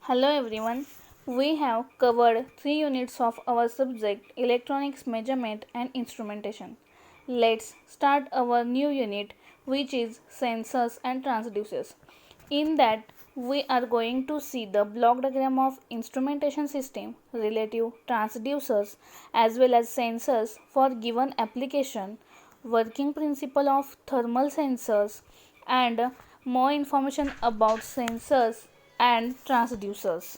Hello everyone. We have covered 3 units of our subject electronics measurement and instrumentation. Let's start our new unit which is sensors and transducers. In that we are going to see the block diagram of instrumentation system, relative transducers as well as sensors for given application, working principle of thermal sensors and more information about sensors and transducers.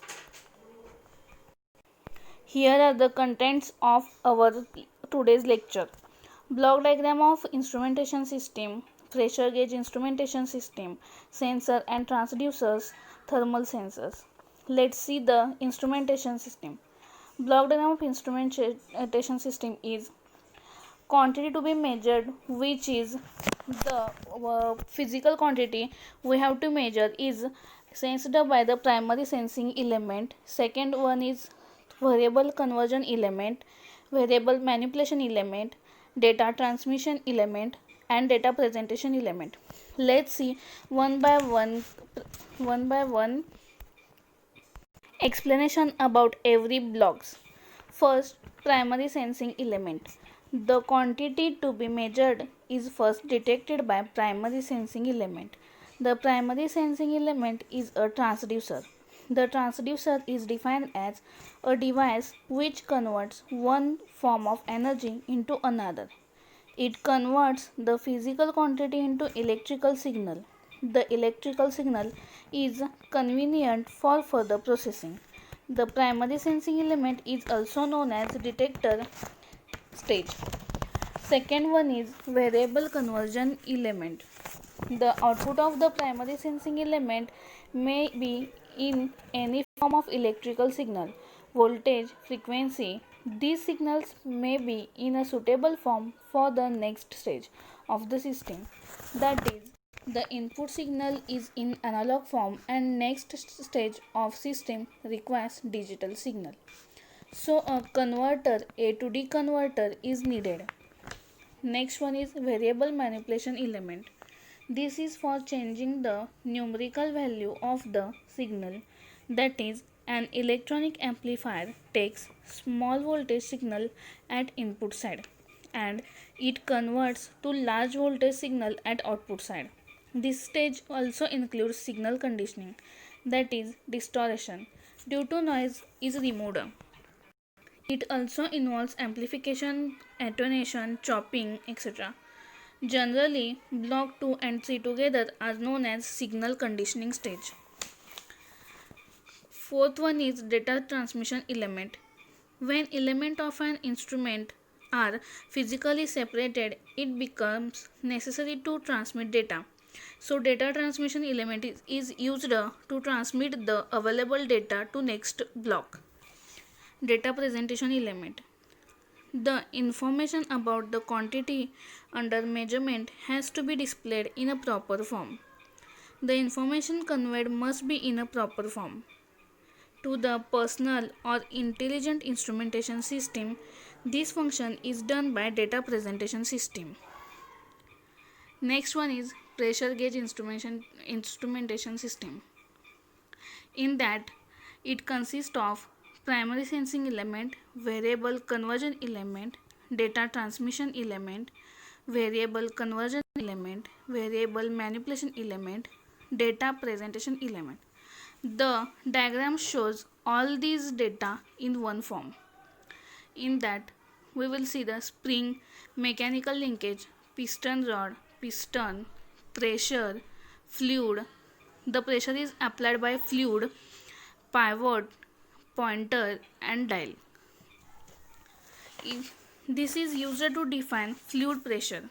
Here are the contents of our today's lecture. Block diagram of instrumentation system, pressure gauge instrumentation system, sensor and transducers, thermal sensors. Let's see the instrumentation system. Block diagram of instrumentation system is quantity to be measured, which is the physical quantity we have to measure is sensed by the primary sensing element. Second one is variable conversion element, variable manipulation element, data transmission element and data presentation element. Let's see one by one explanation about every blocks. First, primary sensing element. The quantity to be measured is first detected by primary sensing element. The primary sensing element is a transducer. The transducer is defined as a device which converts one form of energy into another. It converts the physical quantity into electrical signal. The electrical signal is convenient for further processing. The primary sensing element is also known as detector stage. Second one is variable conversion element. The output of the primary sensing element may be in any form of electrical signal, voltage, frequency. These signals may be in a suitable form for the next stage of the system. That is, the input signal is in analog form and next stage of system requires digital signal. So a converter, A to D converter is needed. Next one is variable manipulation element. This is for changing the numerical value of the signal. That is, an electronic amplifier takes small voltage signal at input side and it converts to large voltage signal at output side. This stage also includes signal conditioning, that is distortion due to noise is removed. It also involves amplification, attenuation, chopping, etc. Generally, block 2 and 3 together are known as signal conditioning stage. Fourth one is data transmission element. When elements of an instrument are physically separated, it becomes necessary to transmit data. So data transmission element is used to transmit the available data to next block. Data presentation element. The information about the quantity under measurement has to be displayed in a proper form. The information conveyed must be in a proper form. To the personal or intelligent instrumentation system, this function is done by data presentation system. Next one is pressure gauge instrumentation system. In that, it consists of primary sensing element, variable conversion element, data transmission element, variable conversion element, variable manipulation element, data presentation element. The diagram shows all these data in one form. In that, we will see the spring, mechanical linkage, piston rod, piston, pressure, fluid. The pressure is applied by fluid, pivot, pointer and dial. This is used to define fluid pressure.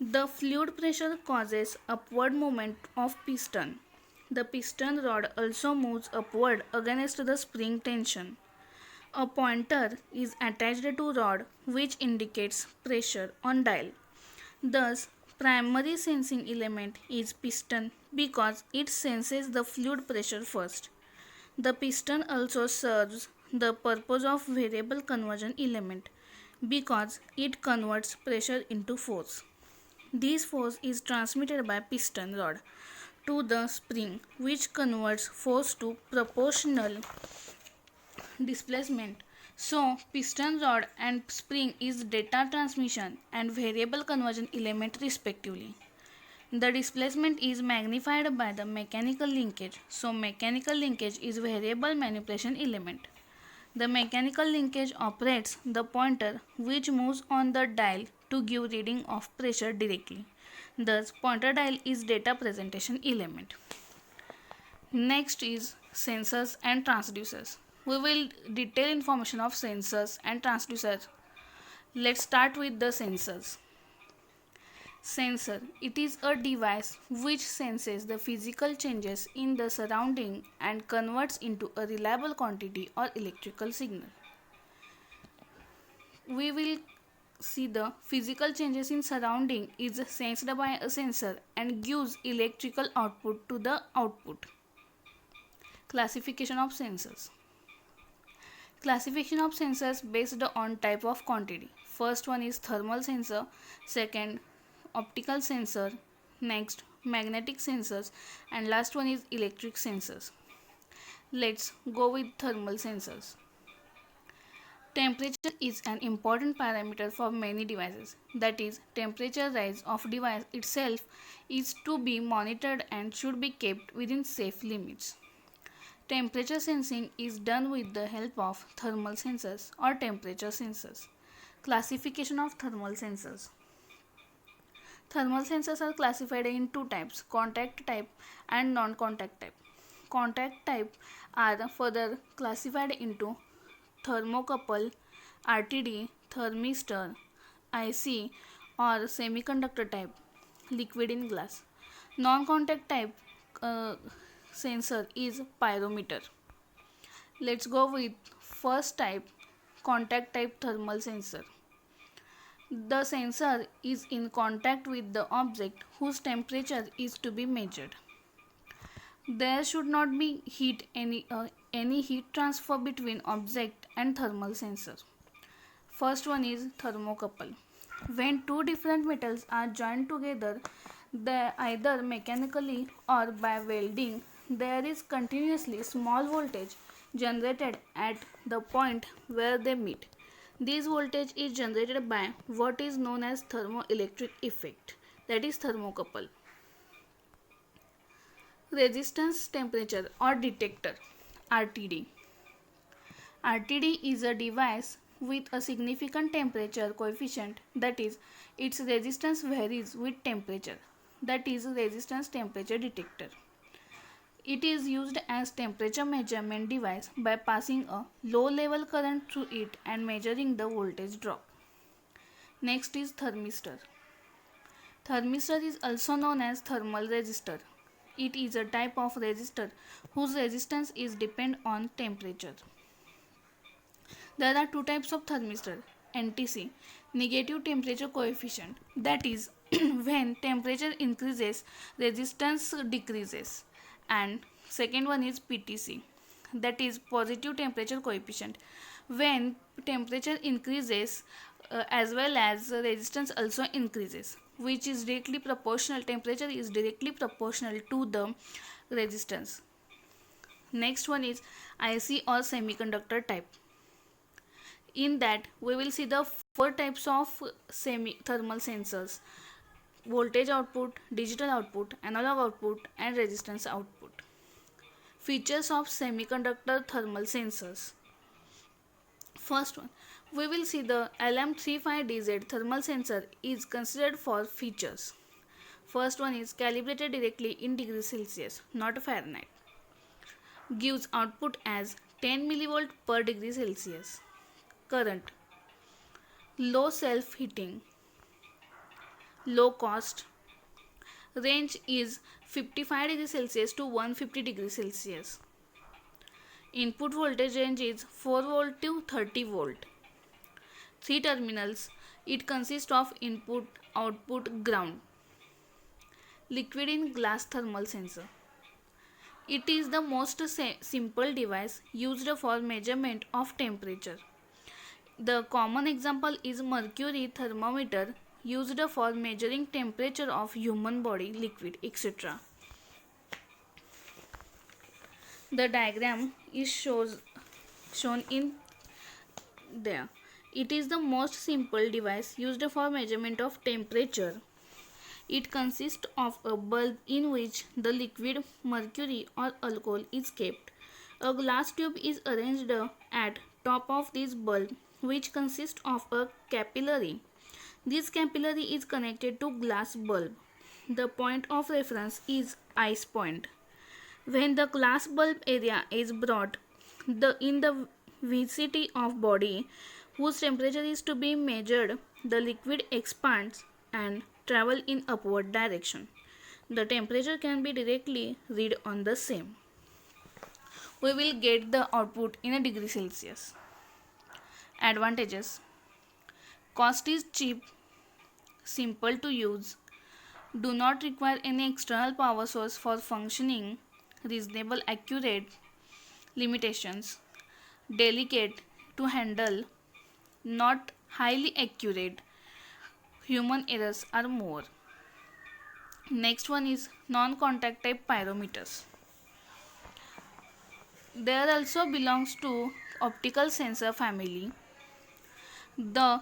The fluid pressure causes upward movement of piston. The piston rod also moves upward against the spring tension. A pointer is attached to rod which indicates pressure on dial. Thus, primary sensing element is piston because it senses the fluid pressure first. The piston also serves the purpose of variable conversion element because it converts pressure into force. This force is transmitted by piston rod to the spring, which converts force to proportional displacement. So, piston rod and spring is data transmission and variable conversion element respectively. The displacement is magnified by the mechanical linkage. So, mechanical linkage is variable manipulation element. The mechanical linkage operates the pointer which moves on the dial to give reading of pressure directly. Thus, pointer dial is data presentation element. Next is sensors and transducers. We will detail information of sensors and transducers. Let's start with the sensors. Sensor. It is a device which senses the physical changes in the surrounding and converts into a reliable quantity or electrical signal. We will see the physical changes in surrounding is sensed by a sensor and gives electrical output to the output. Classification of sensors. Classification of sensors based on type of quantity. First one is thermal sensor, second optical sensor, next magnetic sensors, and last one is electric sensors. Let's go with thermal sensors. Temperature is an important parameter for many devices. That is, temperature rise of device itself is to be monitored and should be kept within safe limits. Temperature sensing is done with the help of thermal sensors or temperature sensors. Classification of thermal sensors. Thermal sensors are classified in two types, contact type and non-contact type. Contact type are further classified into thermocouple, RTD, thermistor, IC or semiconductor type, liquid in glass. Non-contact type sensor is pyrometer. Let's go with first type, contact type thermal sensor. The sensor is in contact with the object whose temperature is to be measured. There should not be any heat transfer between object and thermal sensor. First one is thermocouple. When two different metals are joined together, either mechanically or by welding, there is continuously small voltage generated at the point where they meet. This voltage is generated by what is known as thermoelectric effect, that is thermocouple. Resistance temperature or detector, RTD. RTD is a device with a significant temperature coefficient, that is, its resistance varies with temperature, that is resistance temperature detector. It is used as temperature measurement device by passing a low level current through it and measuring the voltage drop. Next is thermistor. Thermistor is also known as thermal resistor. It is a type of resistor whose resistance is depend on temperature. There are two types of thermistor. NTC, negative temperature coefficient, that is when temperature increases, resistance decreases. And second one is PTC, that is positive temperature coefficient. When temperature increases as well as resistance also increases, which is directly proportional, temperature is directly proportional to the resistance. Next one is IC or semiconductor type. In that we will see the four types of thermal sensors: voltage output, digital output, analog output, and resistance output. Features of semiconductor thermal sensors. First one, we will see the LM35DZ thermal sensor is considered for features. First one is calibrated directly in degrees Celsius, not Fahrenheit. Gives output as 10 mV per degree Celsius. Current. Low self-heating. Low cost. Range is 55 degrees Celsius to 150 degrees Celsius. Input voltage range is 4 volt to 30 volt. 3 terminals. It consists of input, output, ground. Liquid in glass thermal sensor. It is the most simple device used for measurement of temperature. The common example is mercury thermometer used for measuring temperature of human body, liquid, etc. The diagram is shown in there. It is the most simple device used for measurement of temperature. It consists of a bulb in which the liquid mercury or alcohol is kept. A glass tube is arranged at top of this bulb, which consists of a capillary. This capillary is connected to glass bulb. The point of reference is ice point. When the glass bulb area is brought in the vicinity of body whose temperature is to be measured, the liquid expands and travel in upward direction. The temperature can be directly read on the same. We will get the output in a degree Celsius. Advantages: cost is cheap, simple to use, do not require any external power source for functioning, reasonable accurate. Limitations: delicate to handle, not highly accurate, human errors are more. Next one is non-contact type pyrometers. There also belongs to optical sensor family. The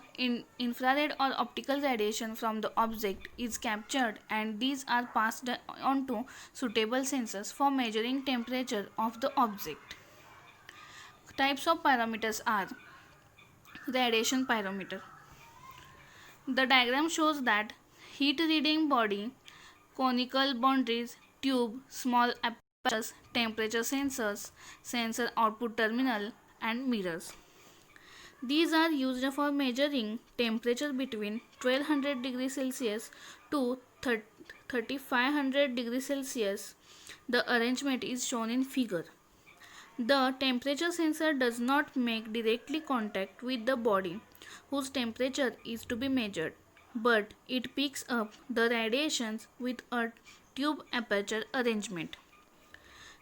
infrared or optical radiation from the object is captured and these are passed on to suitable sensors for measuring temperature of the object. Types of pyrometers are radiation pyrometer. The diagram shows that heat reading body, conical boundaries, tube, small apertures, temperature sensors, sensor output terminal and mirrors. These are used for measuring temperature between 1200 degrees Celsius to 3500 degrees Celsius. The arrangement is shown in figure. The temperature sensor does not make directly contact with the body whose temperature is to be measured, but it picks up the radiations with a tube aperture arrangement.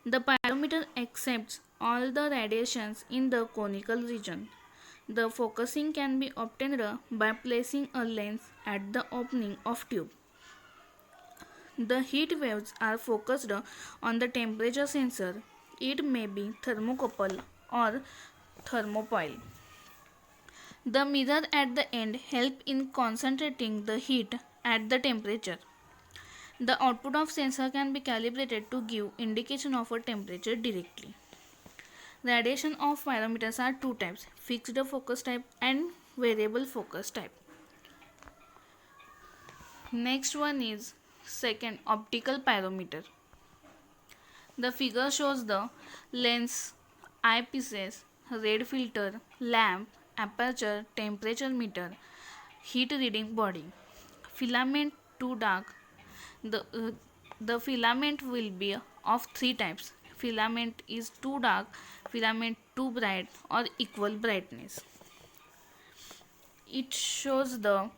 The pyrometer accepts all the radiations in the conical region. The focusing can be obtained by placing a lens at the opening of tube. The heat waves are focused on the temperature sensor. It may be thermocouple or thermopile. The mirror at the end help in concentrating the heat at the temperature. The output of sensor can be calibrated to give indication of a temperature directly. Radiation of pyrometers are two types: fixed focus type and variable focus type. Next one is second, optical pyrometer. The figure shows the lens, eyepieces, red filter, lamp, aperture, temperature meter, heat reading body. Filament too dark. The filament will be of three types: filament is too dark, filament too bright, or equal brightness. It shows the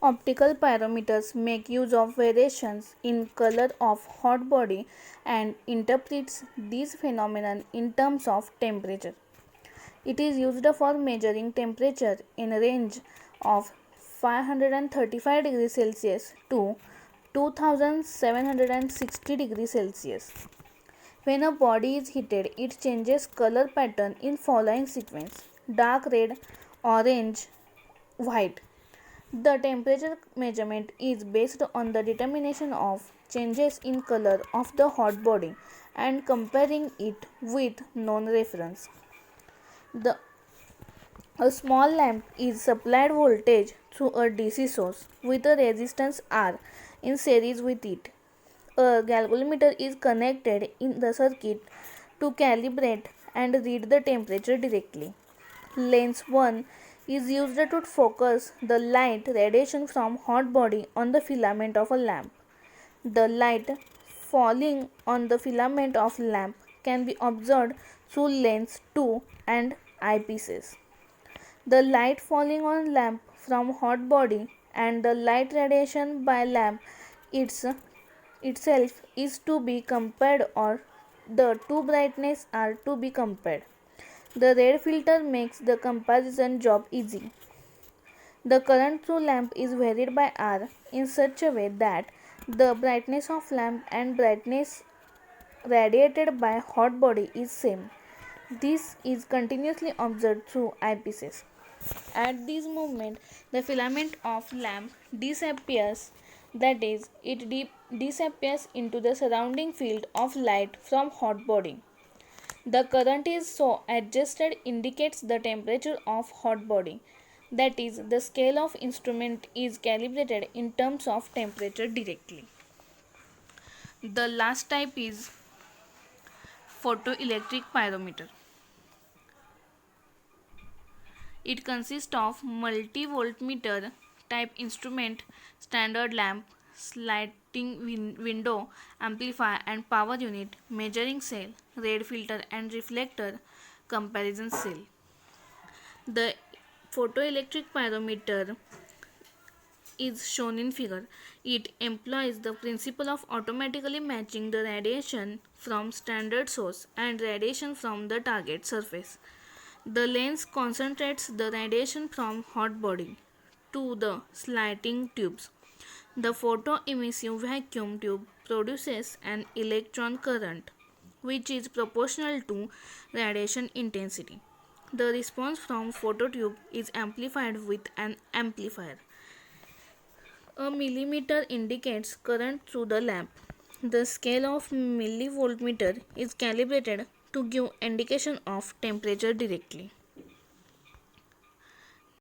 optical pyrometers make use of variations in color of hot body and interprets these phenomena in terms of temperature. It is used for measuring temperature in a range of 535 degrees Celsius to 2760 degrees Celsius. When a body is heated, it changes color pattern in following sequence: dark red, orange, white. The temperature measurement is based on the determination of changes in color of the hot body and comparing it with known reference. A small lamp is supplied voltage through a DC source with a resistance R in series with it. A galvanometer is connected in the circuit to calibrate and read the temperature directly. Lens 1 is used to focus the light radiation from hot body on the filament of a lamp. The light falling on the filament of lamp can be observed through lens 2 and eyepieces. The light falling on lamp from hot body and the light radiation by lamp itself is to be compared, or the two brightness are to be compared. The red filter makes the comparison job easy. The current through lamp is varied by R in such a way that the brightness of lamp and brightness radiated by hot body is same. This is continuously observed through eyepieces. At this moment, the filament of lamp disappears, that is, it disappears into the surrounding field of light from hot body. The current is so adjusted indicates the temperature of hot body. That is, the scale of instrument is calibrated in terms of temperature directly. The last type is photoelectric pyrometer. It consists of multi-voltmeter type instrument, standard lamp, sliding window, amplifier and power unit, measuring cell, red filter and reflector, comparison cell. The photoelectric pyrometer is shown in figure. It employs the principle of automatically matching the radiation from standard source and radiation from the target surface. The lens concentrates the radiation from hot body to the sliding tubes. The photoemissive vacuum tube produces an electron current which is proportional to radiation intensity. The response from phototube is amplified with an amplifier. A millimeter indicates current through the lamp. The scale of millivoltmeter is calibrated to give indication of temperature directly.